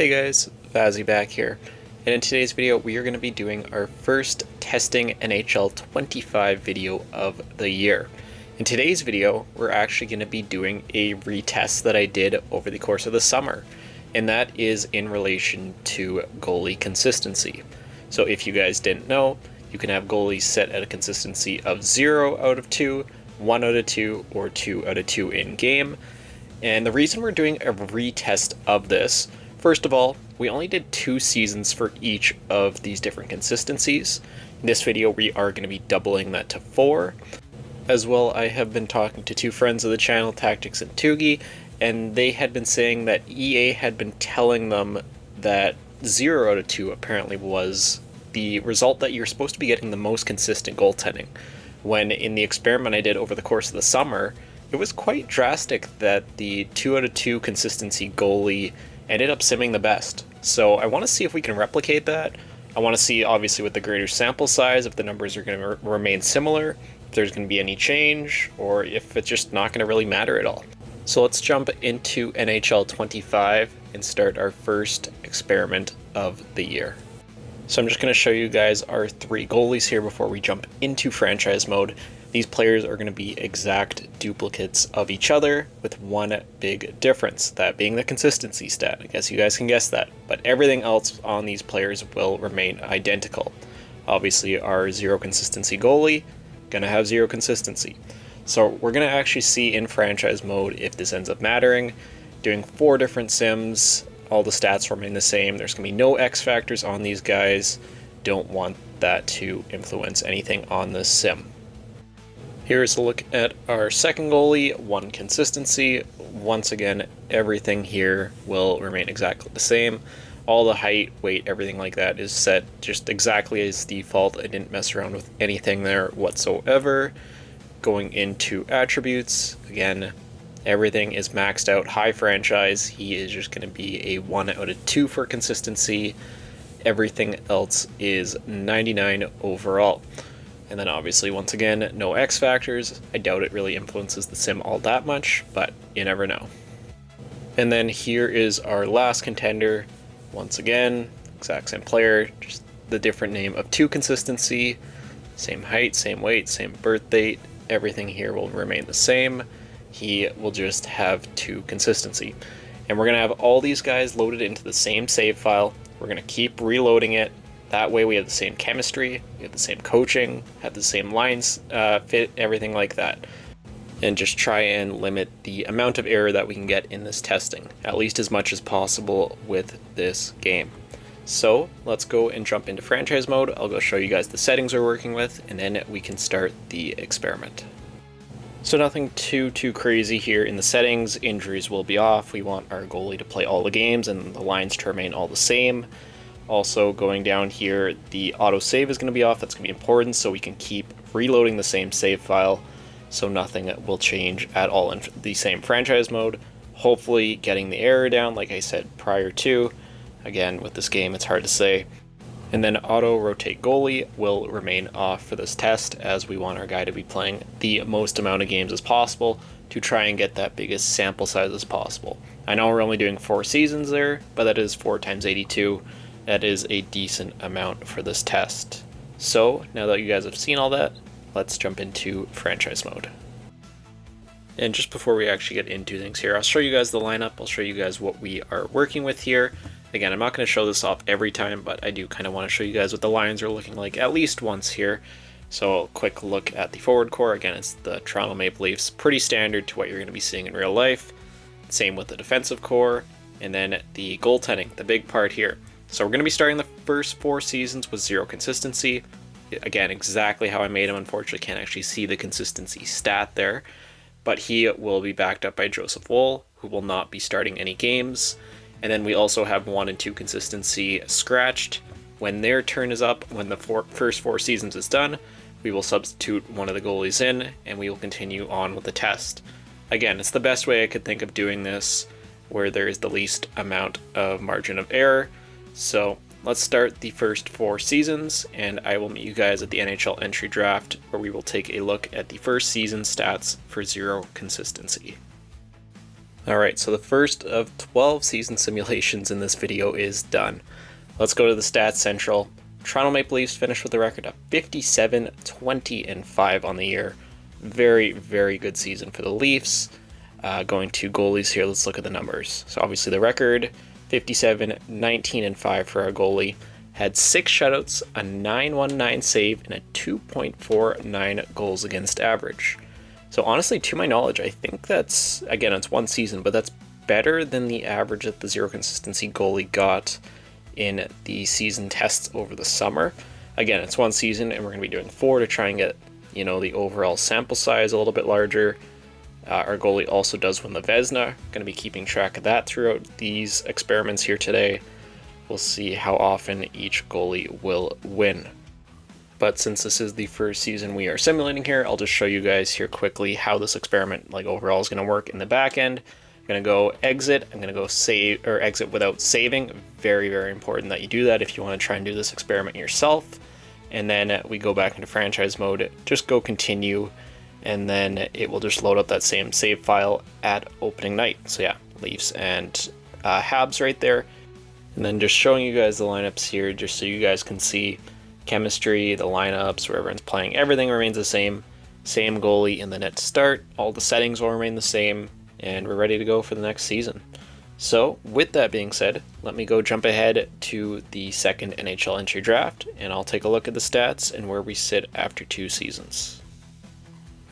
Hey guys, Vazzy back here, and in today's video we are going to be doing our first testing NHL 25 video of the year. In today's video we're actually going to be doing a retest that I did over the course of the summer, and that is in relation to goalie consistency. So if you guys didn't know, you can have goalies set at a consistency of 0 out of 2, 1 out of 2, or 2 out of 2 in game. And the reason we're doing a retest of this, first of all, we only did 2 seasons for each of these different consistencies. In this video, we are going to be doubling that to 4. As well, I have been talking to 2 friends of the channel, Tactics and Tugi, and they had been saying that EA had been telling them that 0 out of 2 apparently was the result that you're supposed to be getting the most consistent goaltending. When in the experiment I did over the course of the summer, it was quite drastic that the 2 out of 2 consistency goalie ended up simming the best. So I want to see if we can replicate that. I want to see, obviously, with the greater sample size, if the numbers are going to remain similar, if there's going to be any change, or if it's just not going to really matter at all. So let's jump into NHL 25 and start our first experiment of the year. So I'm just going to show you guys our 3 goalies here before we jump into franchise mode. These players are going to be exact duplicates of each other with one big difference, that being the consistency stat. I guess you guys can guess that, but everything else on these players will remain identical. Obviously, our 0 consistency goalie, going to have 0 consistency. So we're going to actually see in franchise mode if this ends up mattering. Doing 4 different sims, all the stats remain the same. There's going to be no X factors on these guys. Don't want that to influence anything on this sim. Here's a look at our second goalie, 1 consistency. Once again, everything here will remain exactly the same. All the height, weight, everything like that is set just exactly as default. I didn't mess around with anything there whatsoever. Going into attributes, again, everything is maxed out. High franchise, he is just going to be a 1 out of 2 for consistency. Everything else is 99 overall. And then obviously, once again, no X factors. I doubt it really influences the sim all that much, but you never know. And then here is our last contender. Once again, exact same player, just the different name of 2 consistency. Same height, same weight, same birth date. Everything here will remain the same. He will just have 2 consistency. And we're going to have all these guys loaded into the same save file. We're going to keep reloading it. That way we have the same chemistry, we have the same coaching, have the same lines fit, everything like that. And just try and limit the amount of error that we can get in this testing, at least as much as possible with this game. So let's go and jump into franchise mode. I'll go show you guys the settings we're working with, and then we can start the experiment. So nothing too crazy here in the settings. Injuries will be off. We want our goalie to play all the games and the lines to remain all the same. Also, going down here, the autosave is going to be off. That's going to be important, so we can keep reloading the same save file, so nothing will change at all in the same franchise mode. Hopefully getting the error down, like I said prior to. Again, with this game, it's hard to say. And then auto rotate goalie will remain off for this test, as we want our guy to be playing the most amount of games as possible to try and get that biggest sample size as possible. I know we're only doing 4 seasons there, but that is 4 times 82. That is a decent amount for this test. So now that you guys have seen all that, let's jump into franchise mode. And just before we actually get into things here, I'll show you guys the lineup. I'll show you guys what we are working with here. Again, I'm not going to show this off every time, but I do kind of want to show you guys what the lines are looking like at least once here. So a quick look at the forward core. Again, it's the Toronto Maple Leafs, pretty standard to what you're going to be seeing in real life. Same with the defensive core, and then the goaltending, the big part here. So we're going to be starting the first 4 seasons with 0 consistency. Again, exactly how I made him. Unfortunately, can't actually see the consistency stat there. But he will be backed up by Joseph Woll, who will not be starting any games. And then we also have 1 and 2 consistency scratched. When their turn is up, when the first 4 seasons is done, we will substitute one of the goalies in, and we will continue on with the test. Again, it's the best way I could think of doing this, where there is the least amount of margin of error. So let's start the first 4 seasons, and I will meet you guys at the NHL entry draft, where we will take a look at the first season stats for 0 consistency. Alright, so the first of 12 season simulations in this video is done. Let's go to the Stats Central. Toronto Maple Leafs finished with a record of 57-20-5 on the year. Very, very good season for the Leafs. Going to goalies here, let's look at the numbers. So obviously the record, 57-19-5 for our goalie. Had 6 shutouts, a 919 save, and a 2.49 goals against average. So honestly, to my knowledge, I think that's, again, it's one season, but that's better than the average that the Zero Consistency goalie got in the season tests over the summer. Again, it's one season, and we're going to be doing 4 to try and get, the overall sample size a little bit larger. Our goalie also does win the Vezina. Going to be keeping track of that throughout these experiments here today. We'll see how often each goalie will win. But since this is the first season we are simulating here, I'll just show you guys here quickly how this experiment overall is going to work in the back end. I'm going to go exit. I'm going to go save or exit without saving. Very, very important that you do that if you want to try and do this experiment yourself. And then we go back into franchise mode, just go continue, and then it will just load up that same save file at opening night. So yeah, Leafs and Habs right there. And then just showing you guys the lineups here, just so you guys can see chemistry, the lineups, where everyone's playing. Everything remains the same. Same goalie in the net to start. All the settings will remain the same, and we're ready to go for the next season. So with that being said, let me go jump ahead to the second NHL entry draft, and I'll take a look at the stats and where we sit after 2 seasons.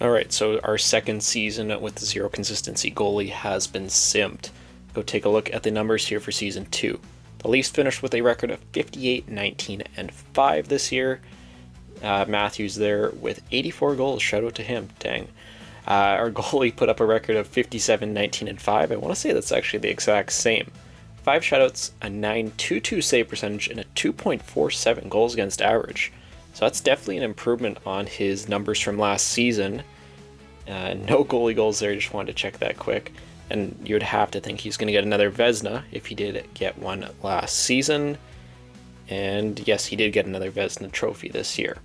Alright, so our second season with the Zero Consistency goalie has been simmed. Go take a look at the numbers here for season 2. The Leafs finished with a record of 58-19-5 this year. Matthews there with 84 goals. Shout out to him. Dang. Our goalie put up a record of 57-19-5. I want to say that's actually the exact same. 5 shutouts, a 9.22 save percentage, and a 2.47 goals against average. So that's definitely an improvement on his numbers from last season. No goalie goals there. Just wanted to check that quick. And you would have to think he's going to get another Vezina if he did get one last season. And yes, he did get another Vezina trophy this year.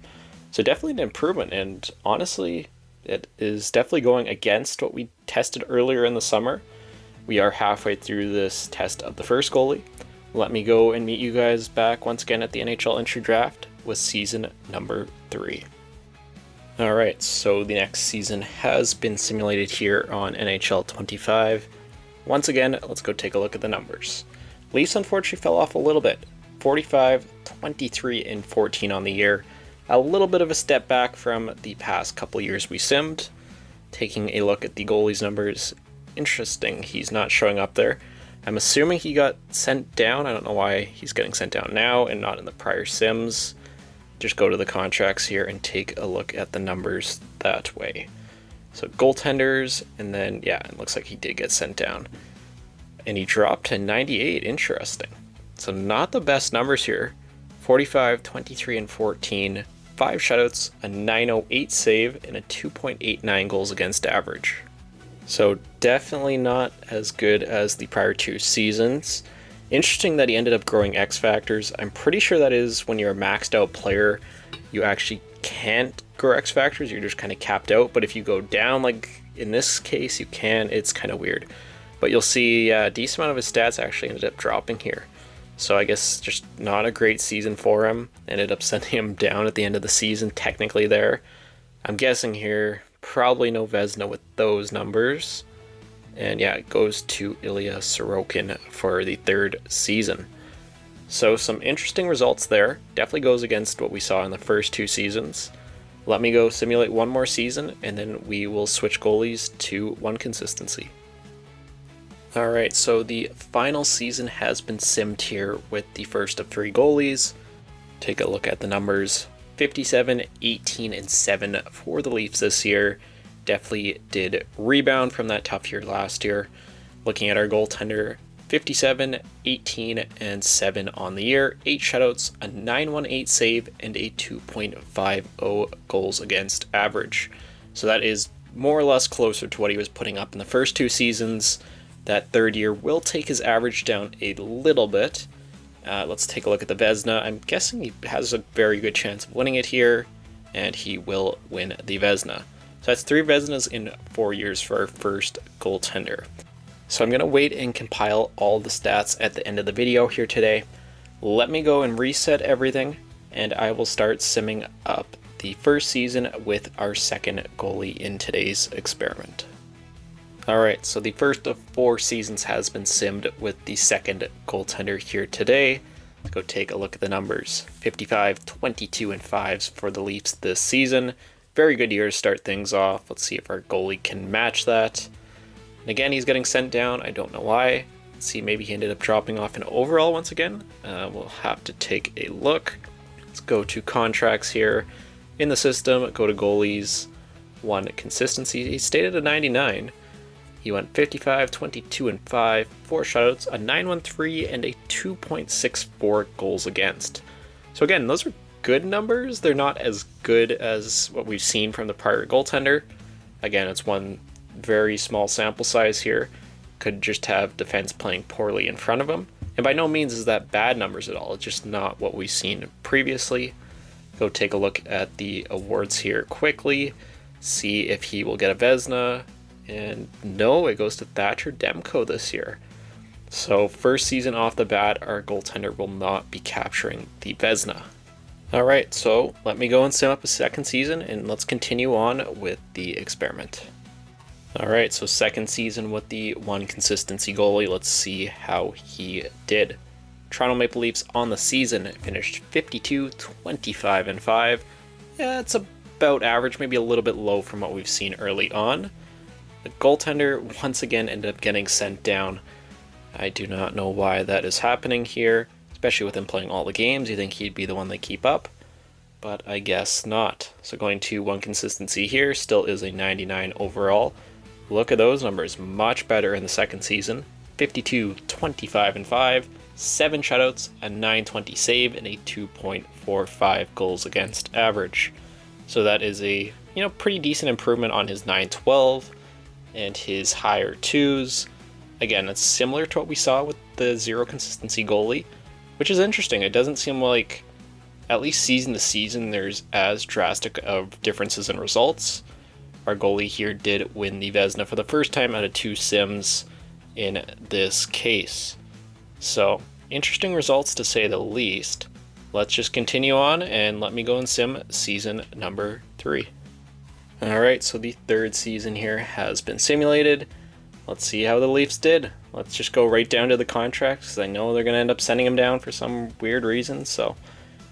So definitely an improvement. And honestly, it is definitely going against what we tested earlier in the summer. We are halfway through this test of the first goalie. Let me go and meet you guys back once again at the NHL entry draft with season number 3. Alright, so the next season has been simulated here on NHL 25. Once again, let's go take a look at the numbers. Leafs unfortunately fell off a little bit. 45, 23, and 14 on the year. A little bit of a step back from the past couple years we simmed. Taking a look at the goalie's numbers. Interesting, he's not showing up there. I'm assuming he got sent down. I don't know why he's getting sent down now and not in the prior sims. Just go to the contracts here and take a look at the numbers that way. So goaltenders, and then yeah, it looks like he did get sent down. And he dropped to 98, interesting. So not the best numbers here. 45, 23, and 14, 5 shutouts, a 908 save, and a 2.89 goals against average. So definitely not as good as the prior 2 seasons. Interesting that he ended up growing X factors. I'm pretty sure that is when you're a maxed out player, you actually can't grow X factors. You're just kind of capped out. But if you go down, like in this case, you can. It's kind of weird. But you'll see a decent amount of his stats actually ended up dropping here. So I guess just not a great season for him. Ended up sending him down at the end of the season, technically there. I'm guessing here, probably no Vezina with those numbers. And yeah, it goes to Ilya Sorokin for the 3rd season. So some interesting results there. Definitely goes against what we saw in the first 2 seasons. Let me go simulate one more season, and then we will switch goalies to one consistency. Alright, so the final season has been simmed here with the first of 3 goalies. Take a look at the numbers. 57, 18, and 7 for the Leafs this year. Definitely did rebound from that tough year last year. Looking at our goaltender, 57, 18, and 7 on the year, 8 shutouts, a 918 save, and a 2.50 goals against average. So that is more or less closer to what he was putting up in the first 2 seasons. That 3rd year will take his average down a little bit. Let's take a look at the Vezina. I'm guessing he has a very good chance of winning it here, and he will win the Vezina. So that's 3 Vezinas in 4 years for our first goaltender. So I'm going to wait and compile all the stats at the end of the video here today. Let me go and reset everything, and I will start simming up the first season with our second goalie in today's experiment. Alright, so the first of 4 seasons has been simmed with the second goaltender here today. Let's go take a look at the numbers. 55, 22, and 5s for the Leafs this season. Very good year to start things off. Let's see if our goalie can match that. And again, he's getting sent down. I don't know why. Let's see, maybe he ended up dropping off in overall once again. We'll have to take a look. Let's go to contracts here. In the system, go to goalies. 1 consistency. He stayed at a 99. He went 55, 22, and 5, 4 shutouts, a 9.13, and a 2.64 goals against. So again, those are good numbers. They're not as good as what we've seen from the prior goaltender. Again, it's one very small sample size here. Could just have defense playing poorly in front of him. And by no means is that bad numbers at all. It's just not what we've seen previously. Go take a look at the awards here quickly. See if he will get a Vezina. And no, it goes to Thatcher Demko this year. So first season off the bat, our goaltender will not be capturing the Vezina. Alright, so let me go and sim up a second season and let's continue on with the experiment. Alright, so second season with the 1 consistency goalie. Let's see how he did. Toronto Maple Leafs on the season finished 52, 25, and 5. Yeah, it's about average, maybe a little bit low from what we've seen early on. The goaltender once again ended up getting sent down. I do not know why that is happening here, especially with him playing all the games. You think he'd be the one they keep up, but I guess not. So going to 1 consistency here, still is a 99 overall. Look at those numbers, much better in the second season. 52, 25, and 5, 7 shutouts, a 920 save, and a 2.45 goals against average. So that is a pretty decent improvement on his 912. And his higher 2s. Again, it's similar to what we saw with the 0 consistency goalie, which is interesting. It doesn't seem like, at least season to season, there's as drastic of differences in results. Our goalie here did win the Vezina for the first time out of 2 sims in this case. So, interesting results to say the least. Let's just continue on and let me go and sim season number 3. Alright, so the third season here has been simulated. Let's see how the Leafs did. Let's just go right down to the contracts, because I know they're going to end up sending him down for some weird reason, so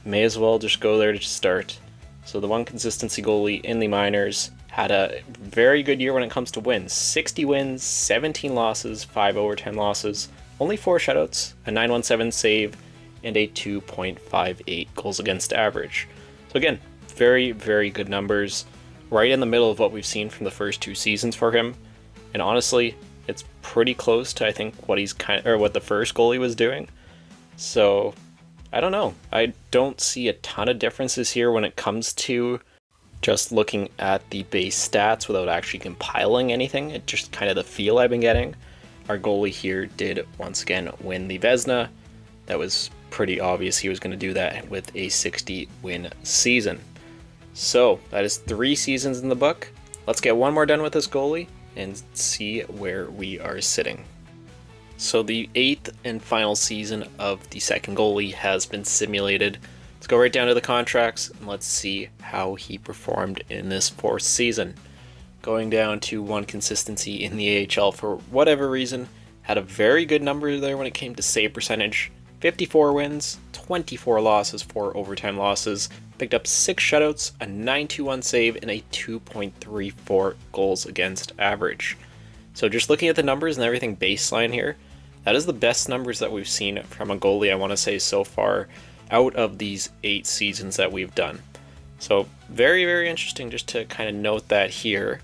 may as well just go there to start. So the 1 consistency goalie in the minors had a very good year when it comes to wins. 60 wins, 17 losses, 5 overtime losses, only 4 shutouts, a 917 save, and a 2.58 goals against average. So again, very, very good numbers. Right in the middle of what we've seen from the first 2 seasons for him, and honestly, it's pretty close to I think what what the first goalie was doing. So I don't know. I don't see a ton of differences here when it comes to just looking at the base stats without actually compiling anything. It's just kind of the feel I've been getting. Our goalie here did once again win the Vezina. That was pretty obvious he was going to do that with a 60-win season. So that is 3 seasons in the book. Let's get one more done with this goalie and see where we are sitting. So the 8th and final season of the second goalie has been simulated. Let's go right down to the contracts and let's see how he performed in this 4th season. Going down to 1 consistency in the AHL for whatever reason, had a very good number there when it came to save percentage. 54 wins, 24 losses, 4 overtime losses, picked up 6 shutouts, a 921 save, and a 2.34 goals against average. So just looking at the numbers and everything baseline here, that is the best numbers that we've seen from a goalie, I want to say, so far out of these 8 seasons that we've done. So very, very interesting just to kind of note that here.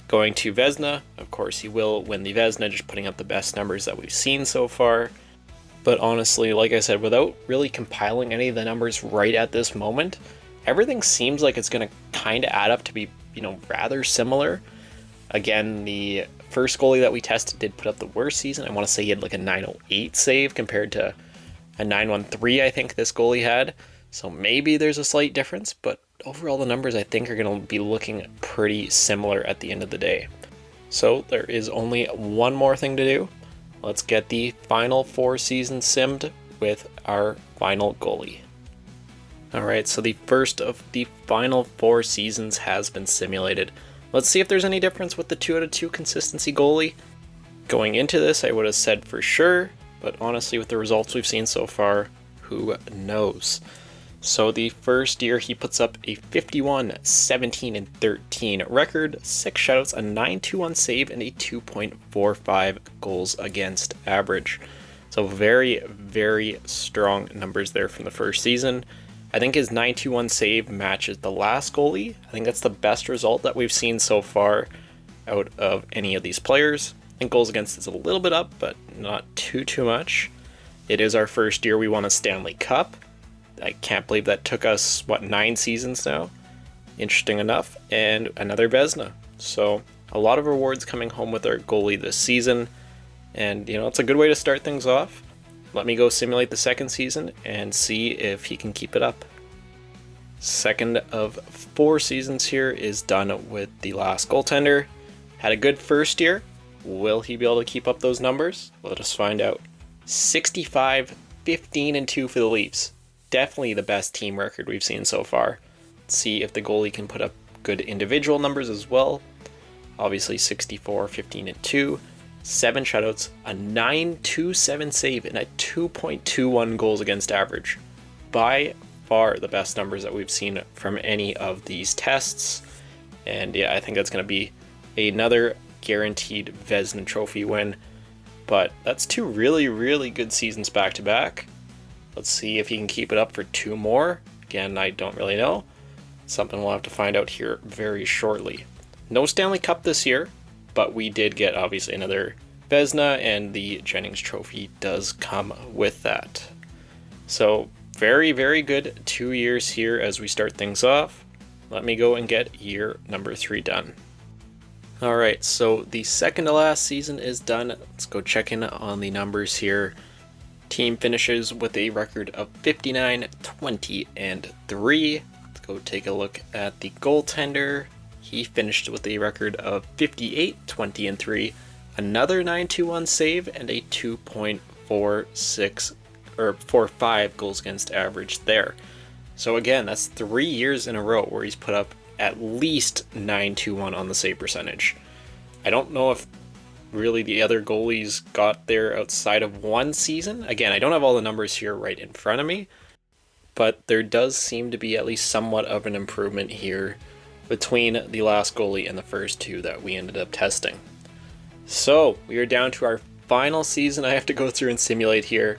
Going to Vezina, of course he will win the Vezina, just putting up the best numbers that we've seen so far. But honestly, like I said, without really compiling any of the numbers right at this moment, everything seems like it's going to kind of add up to be, rather similar. Again, the first goalie that we tested did put up the worst season. I want to say he had like a 908 save compared to a 913 I think this goalie had. So maybe there's a slight difference, but overall the numbers I think are going to be looking pretty similar at the end of the day. So there is only one more thing to do. let's get the final 4 seasons simmed with our final goalie. Alright, so the first of the final 4 seasons has been simulated. Let's see if there's any difference with the 2 out of 2 consistency goalie. Going into this, I would have said for sure, but honestly with the results we've seen so far, who knows? So the first year he puts up a 51, 17, and 13 record, 6 shutouts, a 921 save, and a 2.45 goals against average. So very, very strong numbers there from the first season. I think his 921 save matches the last goalie. I think that's the best result that we've seen so far out of any of these players. I think goals against is a little bit up, but not too much. It is our first year we won a Stanley Cup. I can't believe that took us, 9 seasons now? Interesting enough. And another Vezina. So a lot of rewards coming home with our goalie this season. And, it's a good way to start things off. Let me go simulate the second season and see if he can keep it up. Second of 4 seasons here is done with the last goaltender. Had a good first year. Will he be able to keep up those numbers? Let us find out. 65, 15, and 2 for the Leafs. Definitely the best team record we've seen so far. Let's see if the goalie can put up good individual numbers as well. Obviously 64, 15, and 2. 7 shutouts, a 927 save, and a 2.21 goals against average. By far the best numbers that we've seen from any of these tests. And yeah, I think that's going to be another guaranteed Vezina Trophy win. But that's 2 really, really good seasons back to back. Let's see if he can keep it up for 2 more. Again, I don't really know. Something we'll have to find out here very shortly. No Stanley Cup this year, but we did get obviously another Vezina, and the Jennings Trophy does come with that. So very, very good 2 years here as we start things off. Let me go and get year number 3 done. Alright, so the second to last season is done. Let's go check in on the numbers here. Team finishes with a record of 59, 20, and 3. Let's go take a look at the goaltender. He finished with a record of 58, 20, and 3. Another 921 save and a 2.46 or 45 goals against average there. So again, that's 3 years in a row where he's put up at least 921 on the save percentage. I don't know if really the other goalies got there outside of 1 season. Again, I don't have all the numbers here right in front of me, but there does seem to be at least somewhat of an improvement here between the last goalie and the first 2 that we ended up testing. So we are down to our final season I have to go through and simulate here.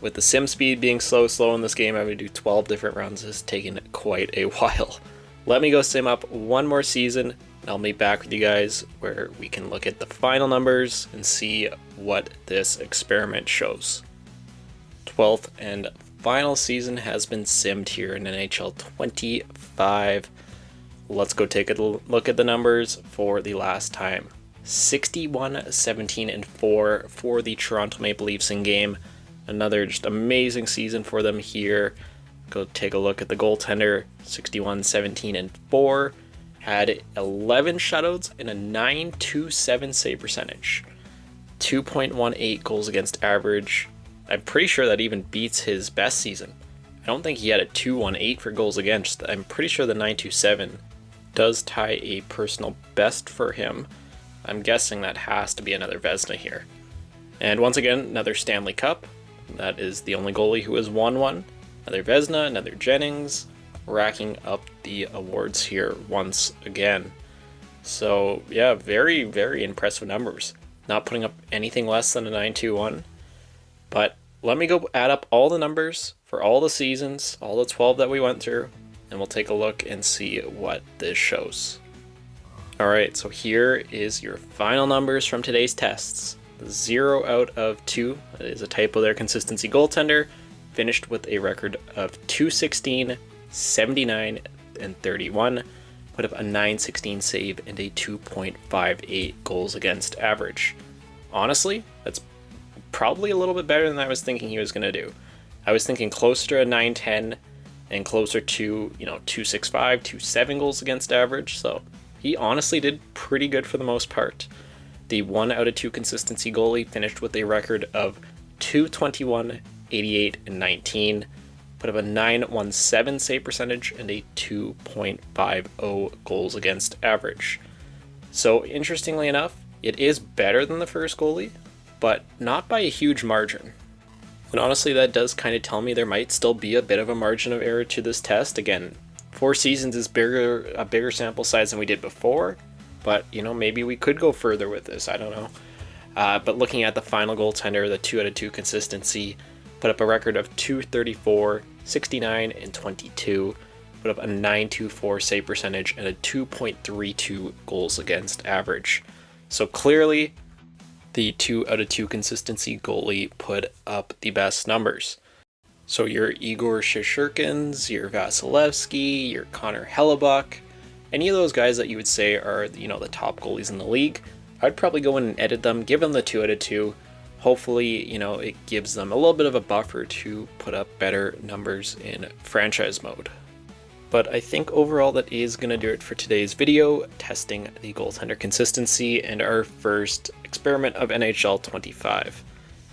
With the sim speed being slow in this game, I'm going to do 12 different rounds. It's taken quite a while. Let me go sim up 1 more season. I'll meet back with you guys where we can look at the final numbers and see what this experiment shows. 12th and final season has been simmed here in NHL 25. Let's go take a look at the numbers for the last time. 61, 17, and 4 for the Toronto Maple Leafs in game. Another just amazing season for them here. Go take a look at the goaltender. 61, 17, and 4. Had 11 shutouts and a 927 save percentage. 2.18 goals against average. I'm pretty sure that even beats his best season. I don't think he had a 218 for goals against. I'm pretty sure the 927 does tie a personal best for him. I'm guessing that has to be another Vezina here. And once again, another Stanley Cup. That is the only goalie who has won one. Another Vezina, another Jennings, racking up the awards here once again. So yeah, very, very impressive numbers. Not putting up anything less than a 921. But let me go add up all the numbers for all the seasons, all the 12 that we went through, and we'll take a look and see what this shows. Alright, so here is your final numbers from today's tests. 0 out of 2, that is a typo there, consistency goaltender, finished with a record of 216, 79, and 31, put up a 916 save and a 2.58 goals against average. Honestly, that's probably a little bit better than I was thinking he was going to do. I was thinking closer to a 910 and closer to, 265, 2.7 goals against average, so he honestly did pretty good for the most part. The 1 out of 2 consistency goalie finished with a record of 221, 88, and 19, put up a 917 save percentage and a 2.50 goals against average. So interestingly enough, it is better than the first goalie, but not by a huge margin. And honestly, that does kind of tell me there might still be a bit of a margin of error to this test. Again, 4 seasons is a bigger sample size than we did before, but maybe we could go further with this, I don't know. But looking at the final goaltender, the 2 out of 2 consistency, put up a record of 234, 69, and 22, put up a 924 save percentage and a 2.32 goals against average. So clearly, the 2 out of 2 consistency goalie put up the best numbers. So your Igor Shesterkins, your Vasilevsky, your Connor Hellebuck, any of those guys that you would say are the top goalies in the league, I'd probably go in and edit them, give them the 2 out of 2. Hopefully, it gives them a little bit of a buffer to put up better numbers in franchise mode. But I think overall that is going to do it for today's video, testing the goaltender consistency and our first experiment of NHL 25.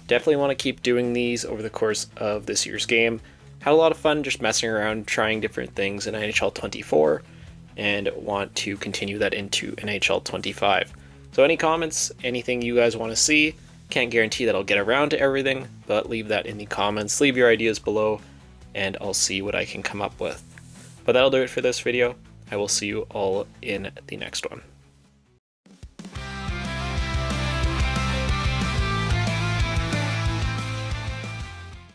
Definitely want to keep doing these over the course of this year's game. Had a lot of fun just messing around, trying different things in NHL 24, and want to continue that into NHL 25. So any comments, anything you guys want to see, can't guarantee that I'll get around to everything, but leave that in the comments, leave your ideas below, and I'll see what I can come up with. But that'll do it for this video. I will see you all in the next one.